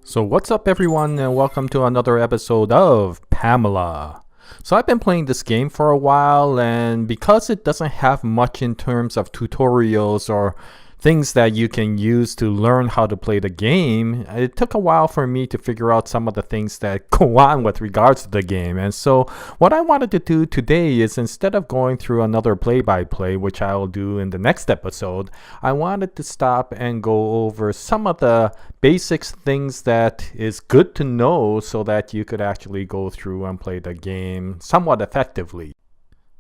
So what's up everyone, and welcome to another episode of P.A.M.E.L.A. So I've been playing this game for a while, and because it doesn't have much in terms of tutorials or things that you can use to learn how to play the game, it took a while for me to figure out some of the things that go on with regards to the game. And so what I wanted to do today is, instead of going through another play-by-play, which I'll do in the next episode, I wanted to stop and go over some of the basics, things that is good to know so that you could actually go through and play the game somewhat effectively.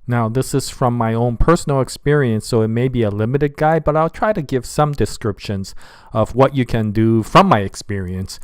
Now, this is from my own personal experience, so it may be a limited guide, but I'll try to give some descriptions of what you can do from my experience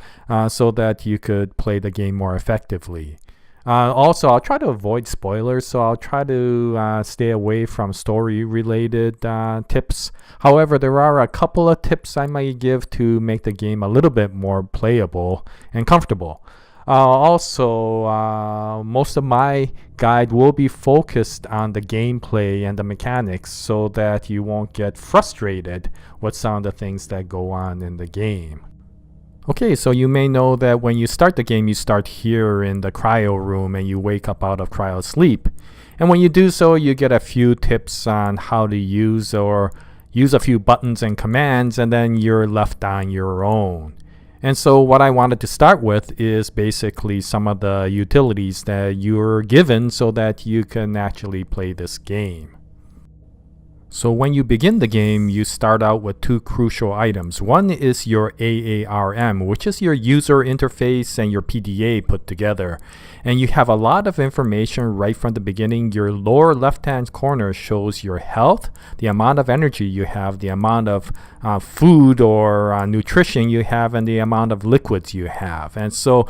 so that you could play the game more effectively. Also, I'll try to avoid spoilers, so I'll try to stay away from story-related tips. However, there are a couple of tips I might give to make the game a little bit more playable and comfortable. Most of my guide will be focused on the gameplay and the mechanics so that you won't get frustrated with some of the things that go on in the game. Okay, so you may know that when you start the game, you start here in the cryo room and you wake up out of cryo sleep. And when you do so, you get a few tips on how to use a few buttons and commands, and then you're left on your own. And so what I wanted to start with is basically some of the utilities that you're given so that you can actually play this game. So when you begin the game, you start out with two crucial items. One is your AARM, which is your user interface and your PDA put together. And you have a lot of information right from the beginning. Your lower left-hand corner shows your health, the amount of energy you have, the amount of food or nutrition you have, and the amount of liquids you have. And so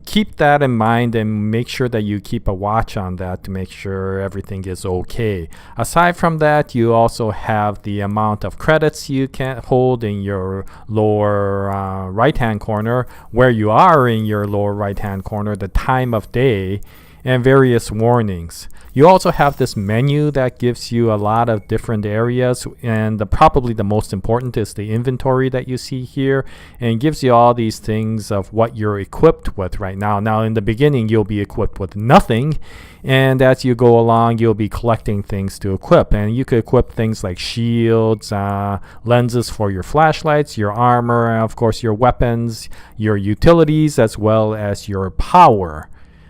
keep that in mind and make sure that you keep a watch on that to make sure everything is okay. Aside from that, you also have the amount of credits you can hold in your lower right hand corner, where you are in your lower right hand corner, the time of day, and various warnings. You also have this menu that gives you a lot of different areas, and probably the most important is the inventory that you see here, and gives you all these things of what you're equipped with right now. Now in the beginning you'll be equipped with nothing, and as you go along you'll be collecting things to equip, and you could equip things like shields, lenses for your flashlights, your armor, and of course your weapons, your utilities, as well as your power.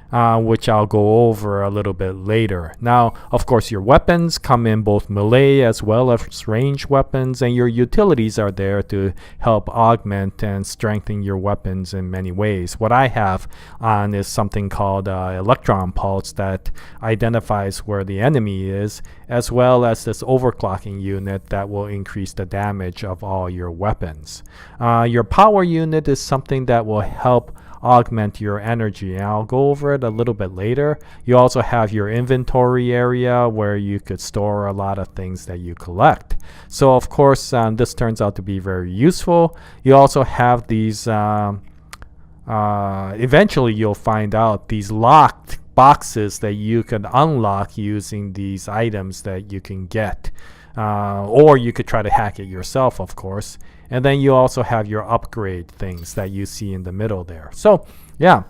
Which I'll go over a little bit later. Now, of course, your weapons come in both melee as well as ranged weapons, and your utilities are there to help augment and strengthen your weapons in many ways. What I have on is something called electron pulse that identifies where the enemy is, as well as this overclocking unit that will increase the damage of all your weapons. Your power unit is something that will help augment your energy, and I'll go over it a little bit later. You also have your inventory area where you could store a lot of things that you collect. So of course this turns out to be very useful. You also have these eventually you'll find out these locked boxes that you can unlock using these items that you can get. Or you could try to hack it yourself, of course. And then you also have your upgrade things that you see in the middle there. So yeah,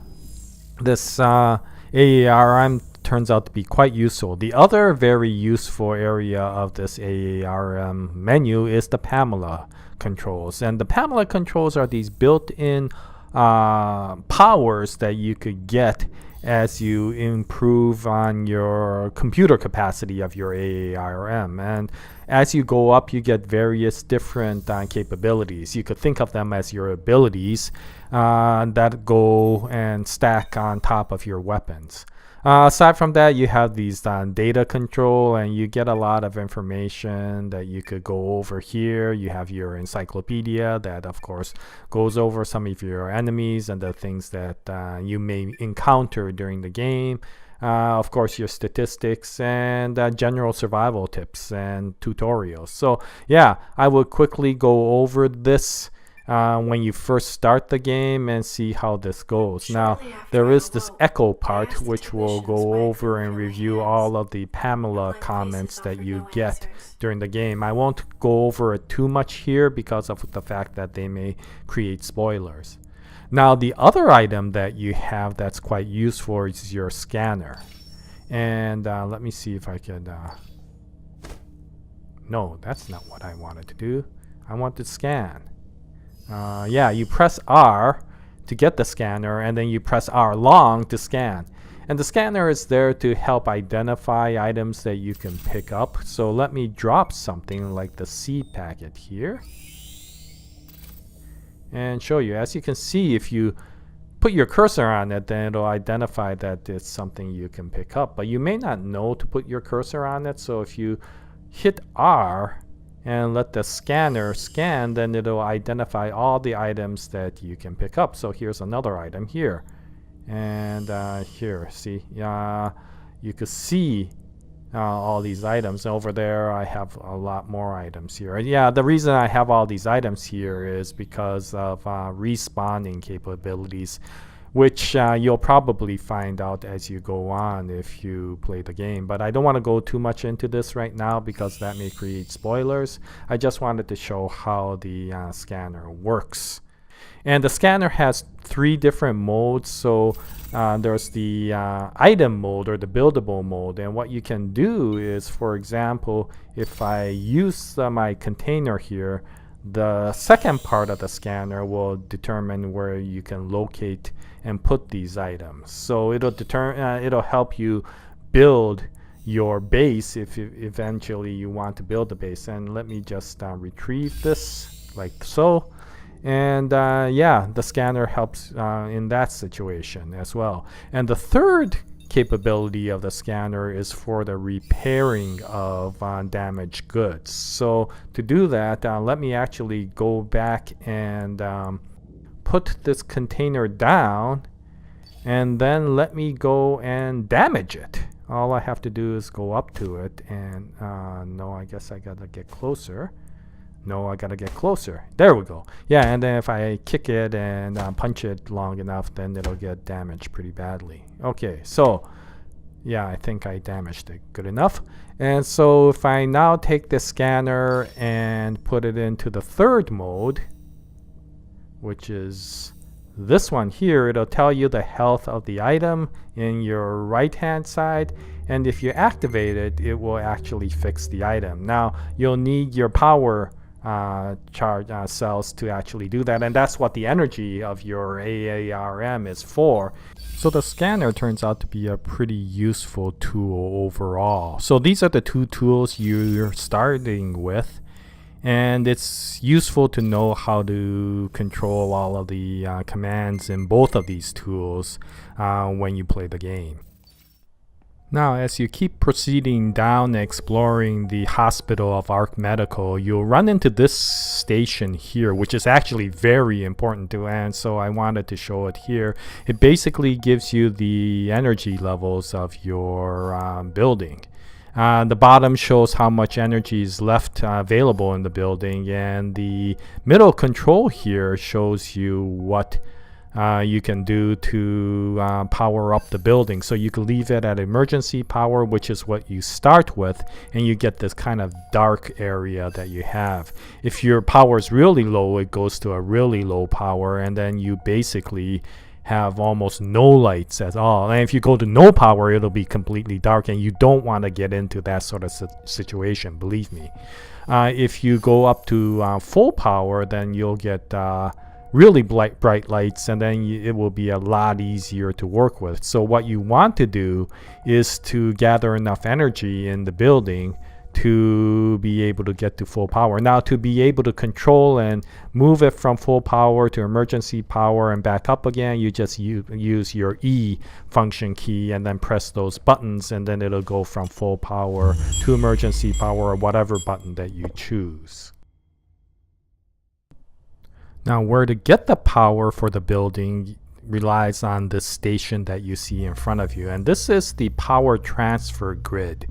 this AARM turns out to be quite useful. The other very useful area of this AARM menu is the P.A.M.E.L.A controls. And the P.A.M.E.L.A controls are these built-in powers that you could get as you improve on your computer capacity of your AARM. And as you go up, you get various different capabilities. You could think of them as your abilities that go and stack on top of your weapons. Aside from that, you have these data control, and you get a lot of information that you could go over here. You have your encyclopedia that of course goes over some of your enemies and the things that you may encounter during the game. Of course, your statistics and general survival tips and tutorials. So yeah, I will quickly go over this when you first start the game and see how this goes. Now, there is this echo part which will go over and review all of the P.A.M.E.L.A comments that you get during the game. I won't go over it too much here because of the fact that they may create spoilers. Now the other item that you have that's quite useful is your scanner. And let me see if I could... no, that's not what I wanted to do. I want to scan. Yeah, you press R to get the scanner, and then you press R long to scan. And the scanner is there to help identify items that you can pick up. So let me drop something like the seed packet here and show you. As you can see, if you put your cursor on it, then it'll identify that it's something you can pick up. But you may not know to put your cursor on it. So if you hit R and let the scanner scan, then it'll identify all the items that you can pick up. So here's another item here. And here, see, you could see all these items. Over there, I have a lot more items here. Yeah, the reason I have all these items here is because of respawning capabilities, which you'll probably find out as you go on if you play the game. But I don't want to go too much into this right now because that may create spoilers. I just wanted to show how the scanner works. And the scanner has 3 different modes. So there's the item mode or the buildable mode. And what you can do is, for example, if I use my container here, the second part of the scanner will determine where you can locate and put these items. So it'll help you build your base if eventually you want to build a base. And let me just retrieve this like so. And yeah, the scanner helps in that situation as well. And the third capability of the scanner is for the repairing of damaged goods. So to do that, let me actually go back and put this container down, and then let me go and damage it. All I have to do is go up to it, and no, I guess I gotta get closer. No, I gotta get closer. There we go. Yeah, and then if I kick it and punch it long enough, then it'll get damaged pretty badly. Okay, so yeah, I think I damaged it good enough. And so if I now take the scanner and put it into the third mode, which is this one here, it'll tell you the health of the item in your right hand side. And if you activate it, it will actually fix the item. Now, you'll need your power charge cells to actually do that, and that's what the energy of your AARM is for. So the scanner turns out to be a pretty useful tool overall. So these are the 2 tools you're starting with, and it's useful to know how to control all of the commands in both of these tools when you play the game. Now, as you keep proceeding down exploring the hospital of Arc Medical, you'll run into this station here, which is actually very important to, and so I wanted to show it here. It basically gives you the energy levels of your building. The bottom shows how much energy is left available in the building, and the middle control here shows you what you can do to power up the building. So you can leave it at emergency power, which is what you start with, and you get this kind of dark area that you have. If your power is really low, it goes to a really low power, and then you basically have almost no lights at all. And if you go to no power, it'll be completely dark, and you don't want to get into that sort of situation, believe me. If you go up to full power, then you'll get really bright lights, and then it will be a lot easier to work with. So what you want to do is to gather enough energy in the building to be able to get to full power. Now, to be able to control and move it from full power to emergency power and back up again, you just use your E function key and then press those buttons, and then it'll go from full power to emergency power, or whatever button that you choose. Now, where to get the power for the building relies on this station that you see in front of you. And this is the power transfer grid.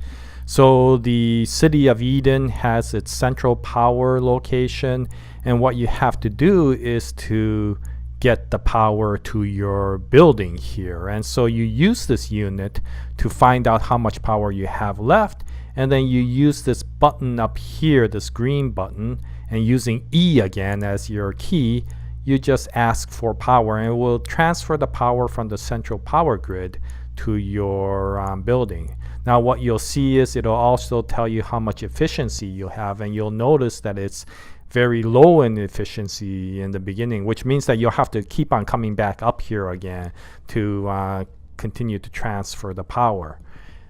So the city of Eden has its central power location. And what you have to do is to get the power to your building here. And so you use this unit to find out how much power you have left. And then you use this button up here, this green button, and using E again as your key, you just ask for power, and it will transfer the power from the central power grid to your building. Now what you'll see is it'll also tell you how much efficiency you have, and you'll notice that it's very low in efficiency in the beginning, which means that you'll have to keep on coming back up here again to continue to transfer the power.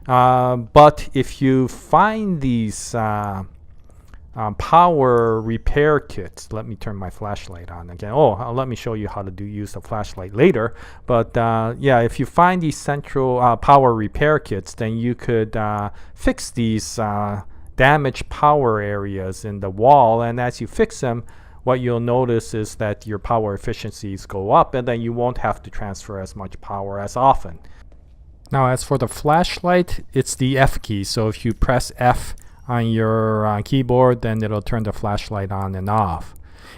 But if you find these power repair kits, let me turn my flashlight on again. Let me show you how to use the flashlight later. But yeah, if you find these central power repair kits, then you could fix these damaged power areas in the wall, and as you fix them, what you'll notice is that your power efficiencies go up, and then you won't have to transfer as much power as often. Now as for the flashlight, it's the F key, so if you press F on your keyboard, then it'll turn the flashlight on and off.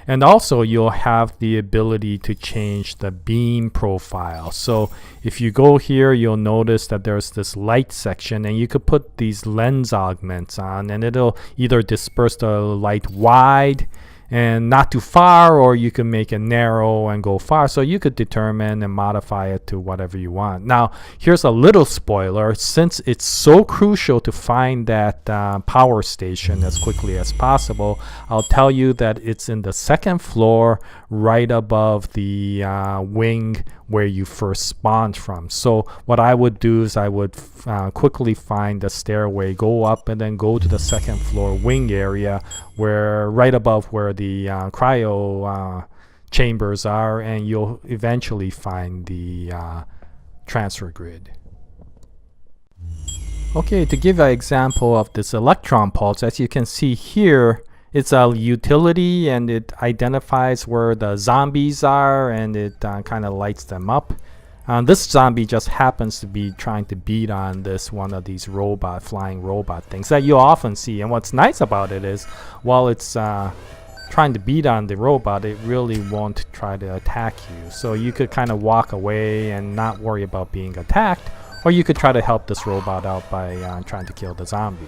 And also you'll have the ability to change the beam profile. So if you go here, you'll notice that there's this light section, and you could put these lens augments on, and it'll either disperse the light wide and not too far, or you can make it narrow and go far. So you could determine and modify it to whatever you want. Now here's a little spoiler. Since it's so crucial to find that power station as quickly as possible, I'll tell you that it's in the second floor right above the wing where you first spawned from. So what I would do is I would quickly find the stairway, go up, and then go to the second floor wing area, where right above where the cryo chambers are, and you'll eventually find the transfer grid. Okay, to give an example of this electron pulse, as you can see here, it's a utility, and it identifies where the zombies are, and it kind of lights them up. This zombie just happens to be trying to beat on this one of these flying robot things that you often see. And what's nice about it is, while it's trying to beat on the robot, it really won't try to attack you. So you could kind of walk away and not worry about being attacked, or you could try to help this robot out by trying to kill the zombie.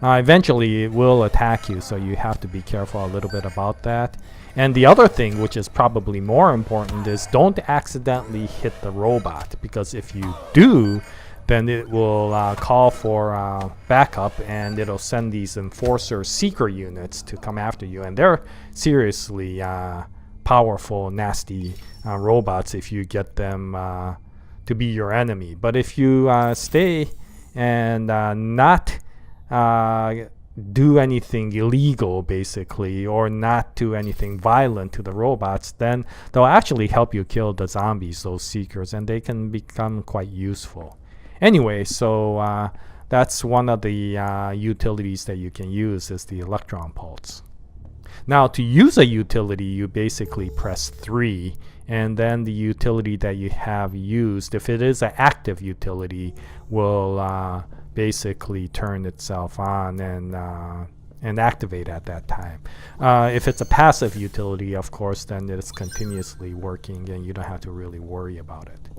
Eventually it will attack you, so you have to be careful a little bit about that. And the other thing, which is probably more important, is don't accidentally hit the robot, because if you do, then it will call for backup, and it'll send these enforcer seeker units to come after you. And they're seriously powerful, nasty robots if you get them to be your enemy. But if you stay and not do anything illegal, basically, or not do anything violent to the robots, then they'll actually help you kill the zombies, those seekers, and they can become quite useful. Anyway, so that's one of the utilities that you can use, is the electron pulse. Now to use a utility, you basically press 3, and then the utility that you have used, if it is an active utility, will basically turn itself on and activate at that time. If it's a passive utility, of course, then it's continuously working and you don't have to really worry about it.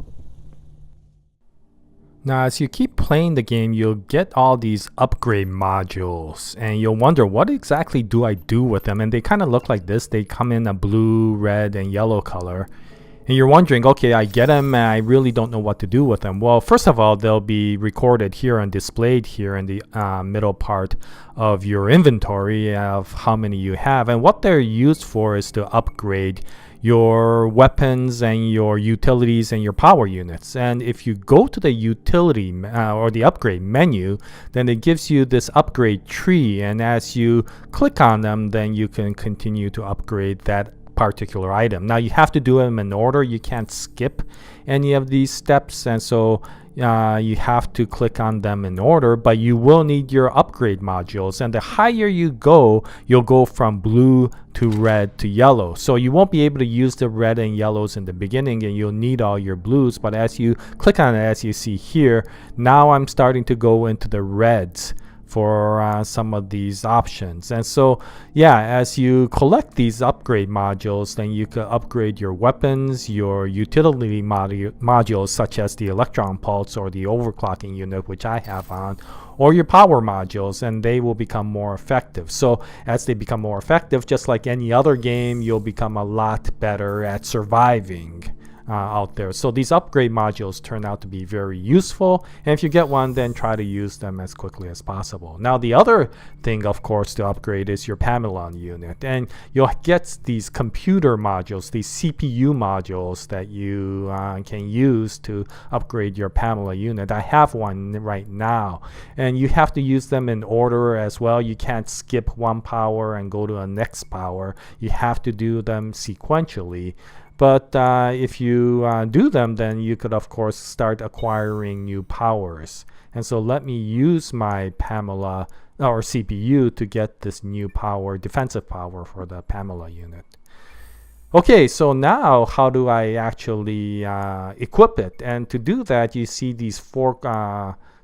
Now, as you keep playing the game, you'll get all these upgrade modules, and you'll wonder, what exactly do I do with them? And they kind of look like this. They come in a blue, red, and yellow color. And you're wondering, okay, I get them, and I really don't know what to do with them. Well, first of all, they'll be recorded here and displayed here in the middle part of your inventory of how many you have. And what they're used for is to upgrade your weapons and your utilities and your power units. And if you go to the utility or the upgrade menu, then it gives you this upgrade tree. And as you click on them, then you can continue to upgrade that particular item. Now you have to do them in order. You can't skip any of these steps, and so you have to click on them in order, but you will need your upgrade modules, and the higher you go, you'll go from blue to red to yellow. So you won't be able to use the red and yellows in the beginning, and you'll need all your blues, but as you click on it, as you see here, now I'm starting to go into the reds for some of these options. And so, yeah, as you collect these upgrade modules, then you could upgrade your weapons, your utility modules, such as the electron pulse or the overclocking unit, which I have on, or your power modules, and they will become more effective. So as they become more effective, just like any other game, you'll become a lot better at surviving out there. So these upgrade modules turn out to be very useful, and if you get one, then try to use them as quickly as possible. Now the other thing, of course, to upgrade is your P.A.M.E.L.A unit, and you'll get these computer modules, these CPU modules that you can use to upgrade your P.A.M.E.L.A unit. I have one right now, and you have to use them in order as well. You can't skip one power and go to a next power. You have to do them sequentially. But if you do them, then you could, of course, start acquiring new powers. And so let me use my P.A.M.E.L.A or CPU to get this new power, defensive power for the P.A.M.E.L.A unit. Okay, so now how do I actually equip it? And to do that, you see these four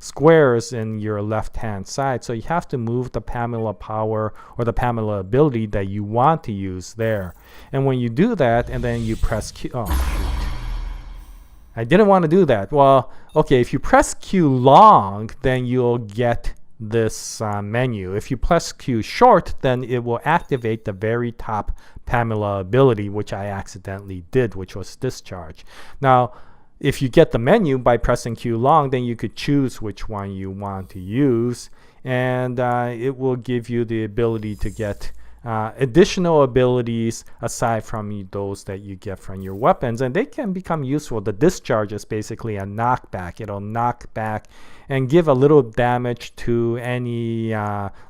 squares in your left-hand side. So you have to move the P.A.M.E.L.A power or the P.A.M.E.L.A ability that you want to use there. And when you do that, and then you press Q, oh shoot, I didn't want to do that. Well, okay, if you press Q long, then you'll get this menu. If you press Q short, then it will activate the very top P.A.M.E.L.A ability, which I accidentally did, which was discharge. Now, if you get the menu by pressing Q long, then you could choose which one you want to use, and it will give you the ability to get additional abilities aside from those that you get from your weapons, and they can become useful. The discharge is basically a knockback. It'll knock back and give a little damage to any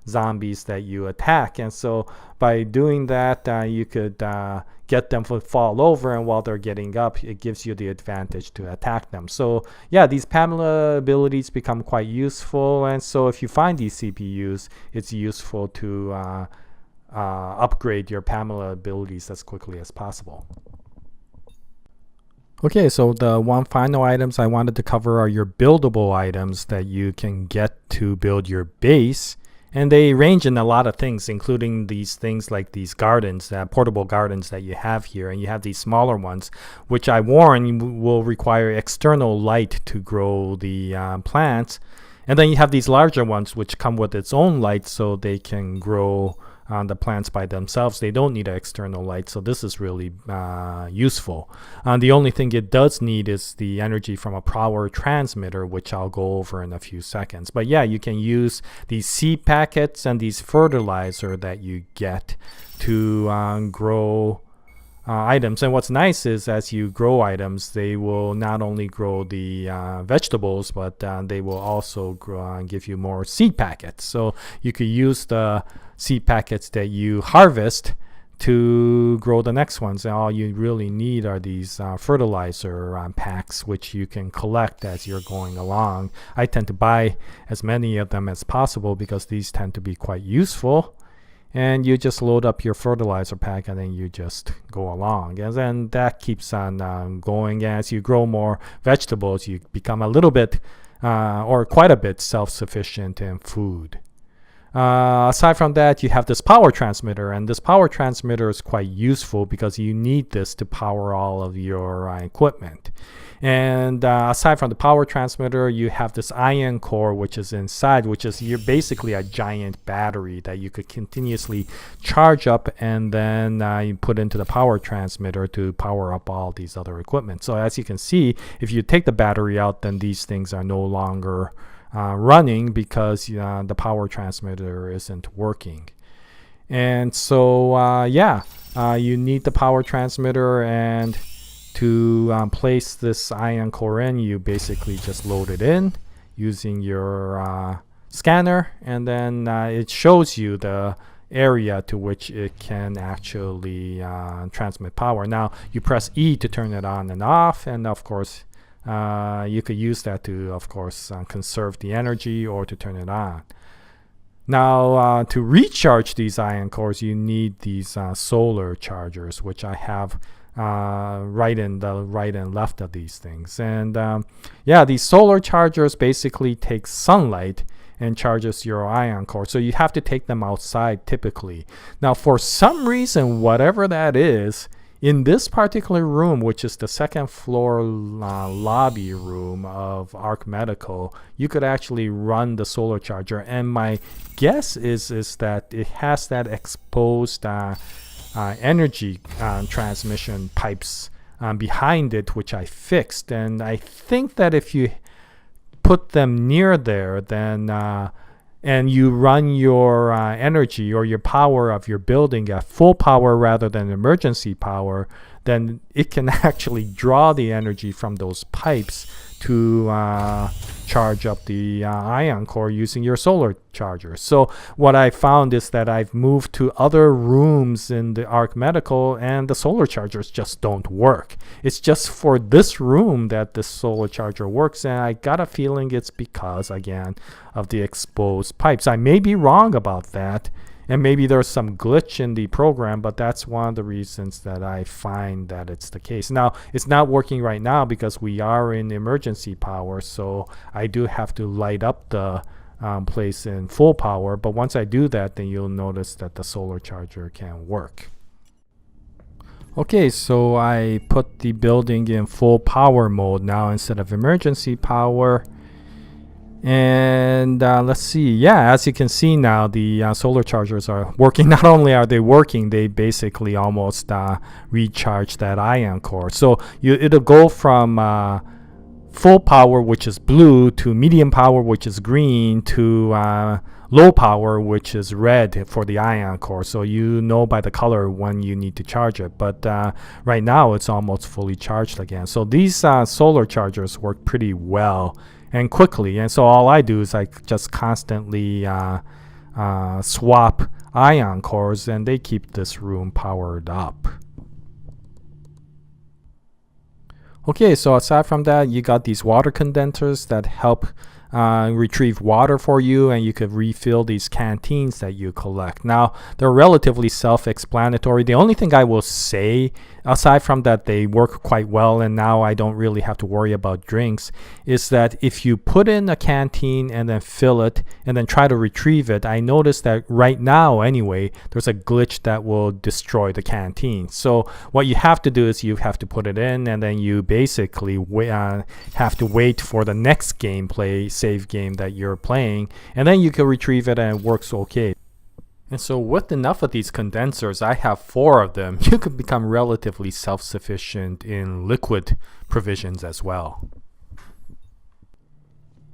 zombies that you attack, and so by doing that, you could get them to fall over, and while they're getting up, it gives you the advantage to attack them. So yeah, these P.A.M.E.L.A abilities become quite useful, and so if you find these CPUs, it's useful to upgrade your P.A.M.E.L.A abilities as quickly as possible. Okay, so the one final items I wanted to cover are your buildable items that you can get to build your base. And they range in a lot of things, including these things like these gardens, portable gardens that you have here. And you have these smaller ones, which I warn will require external light to grow the plants. And then you have these larger ones, which come with its own light, so they can grow the plants by themselves. They don't need an external light, so this is really useful. The only thing it does need is the energy from a power transmitter, which I'll go over in a few seconds. But yeah, you can use these seed packets and these fertilizer that you get to grow items. And what's nice is as you grow items, they will not only grow the vegetables, but they will also give you more seed packets. So you could use the seed packets that you harvest to grow the next ones, and all you really need are these fertilizer packs, which you can collect as you're going along. I tend to buy as many of them as possible because these tend to be quite useful, and you just load up your fertilizer pack and then you just go along, and then that keeps on going. As you grow more vegetables, you become a little bit or quite a bit self-sufficient in food. Aside from that, you have this power transmitter, and this power transmitter is quite useful because you need this to power all of your equipment. And aside from the power transmitter, you have this ion core, which is inside, which is you're basically a giant battery that you could continuously charge up, and then you put into the power transmitter to power up all these other equipment. So as you can see, if you take the battery out, then these things are no longer running because the power transmitter isn't working. And so you need the power transmitter, and to place this ion core in, you basically just load it in using your scanner, and then it shows you the area to which it can actually transmit power. Now you press E to turn it on and off, and of course you could use that to, of course, conserve the energy or to turn it on. Now, to recharge these ion cores, you need these solar chargers, which I have right and left of these things. And these solar chargers basically take sunlight and charges your ion core. So you have to take them outside typically. Now, for some reason, whatever that is, in this particular room, which is the second floor lobby room of ARC Medical, you could actually run the solar charger. And my guess is that it has that exposed energy transmission pipes behind it, which I fixed. And I think that if you put them near there, then and you run your energy or your power of your building at full power rather than emergency power, then it can actually draw the energy from those pipes to charge up the ion core using your solar charger. So what I found is that I've moved to other rooms in the ARC Medical and the solar chargers just don't work. It's just for this room that the solar charger works, and I got a feeling it's because, again, of the exposed pipes. I may be wrong about that, and maybe there's some glitch in the program, but that's one of the reasons that I find that it's the case. Now, it's not working right now because we are in emergency power, so I do have to light up the place in full power. But once I do that, then you'll notice that the solar charger can work. Okay, so I put the building in full power mode now instead of emergency power. And let's see. Yeah, as you can see now, the solar chargers are working. Not only are they working, they basically almost recharge that ion core. So it'll go from full power, which is blue, to medium power, which is green, to low power, which is red for the ion core. So you know by the color when you need to charge it. But right now, it's almost fully charged again. So these solar chargers work pretty well and quickly, and so all I do is I just constantly swap ion cores, and they keep this room powered up. Okay, so aside from that, you got these water condensers that help retrieve water for you, and you could refill these canteens that you collect. Now, they're relatively self-explanatory. The only thing I will say, aside from that they work quite well and now I don't really have to worry about drinks, is that if you put in a canteen and then fill it and then try to retrieve it, I noticed that right now anyway, there's a glitch that will destroy the canteen. So what you have to do is you have to put it in, and then you basically have to wait for the next gameplay save game that you're playing, and then you can retrieve it and it works okay. And so with enough of these condensers, I have 4 of them, you could become relatively self-sufficient in liquid provisions as well.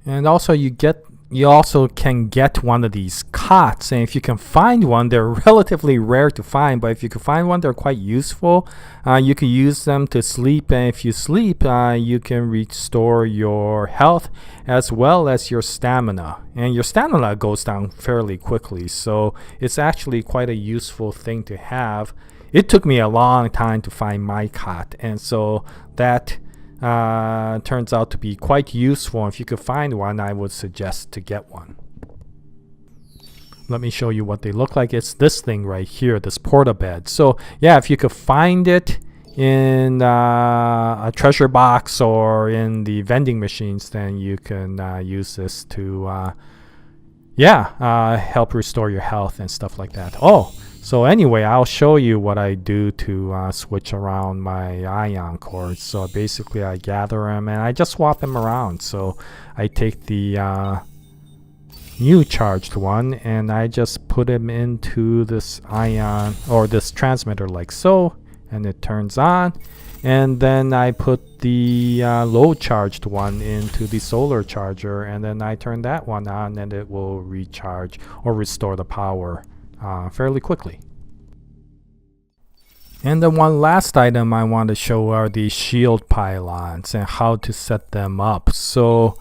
And also you also can get one of these cots, and if you can find one, they're relatively rare to find, but if you can find one, they're quite useful. You can use them to sleep, and if you sleep, you can restore your health as well as your stamina, and your stamina goes down fairly quickly, so it's actually quite a useful thing to have. It took me a long time to find my cot, and so that turns out to be quite useful. If you could find one, I would suggest to get one. Let me show you what they look like. It's this thing right here, this porta-bed. So yeah, if you could find it in a treasure box or in the vending machines, then you can use this to help restore your health and stuff like that. So anyway, I'll show you what I do to switch around my ion cores. So basically I gather them and I just swap them around. So I take the new charged one and I just put them into this ion or this transmitter like so, and it turns on. And then I put the low charged one into the solar charger, and then I turn that one on and it will recharge or restore the power fairly quickly. And the one last item I want to show are the shield pylons and how to set them up. So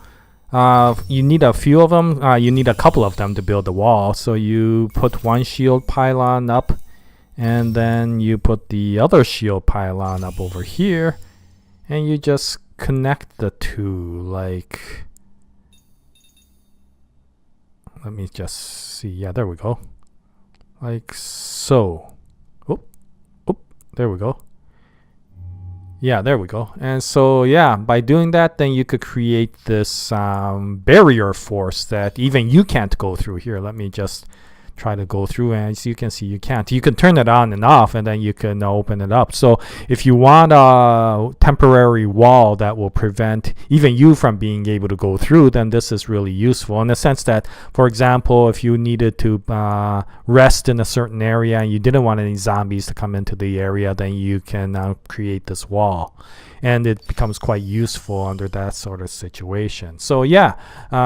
you need a few of them. You need a couple of them to build the wall. So you put one shield pylon up, and then you put the other shield pylon up over here, and you just connect the two. Like, let me just see. Yeah, there we go. Like so. There we go. Yeah, there we go. And so, yeah, by doing that, then you could create this barrier force that even you can't go through. Here, let me just try to go through, and as you can see, you can't. You can turn it on and off, and then you can open it up. So if you want a temporary wall that will prevent even you from being able to go through, then this is really useful in the sense that, for example, if you needed to rest in a certain area and you didn't want any zombies to come into the area, then you can create this wall, and it becomes quite useful under that sort of situation. So yeah,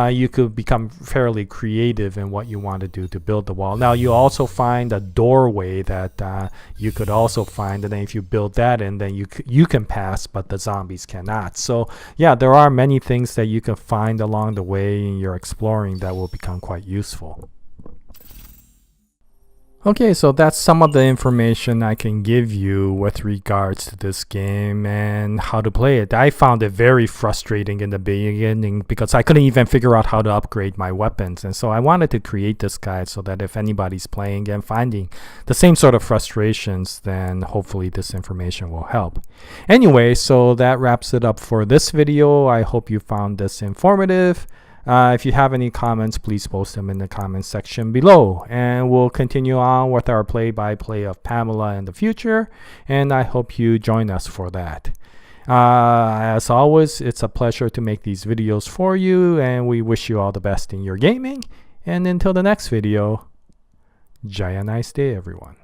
you could become fairly creative in what you want to do to build the wall. Now you also find a doorway that you could also find, and then if you build that in, then you can pass, but the zombies cannot. So yeah, there are many things that you can find along the way in your exploring that will become quite useful. Okay, so that's some of the information I can give you with regards to this game and how to play it. I found it very frustrating in the beginning because I couldn't even figure out how to upgrade my weapons. And so I wanted to create this guide so that if anybody's playing and finding the same sort of frustrations, then hopefully this information will help. Anyway, so that wraps it up for this video. I hope you found this informative. If you have any comments, please post them in the comments section below. And we'll continue on with our play-by-play of P.A.M.E.L.A. in the future. And I hope you join us for that. As always, it's a pleasure to make these videos for you. And we wish you all the best in your gaming. And until the next video, Jaya nice day, everyone.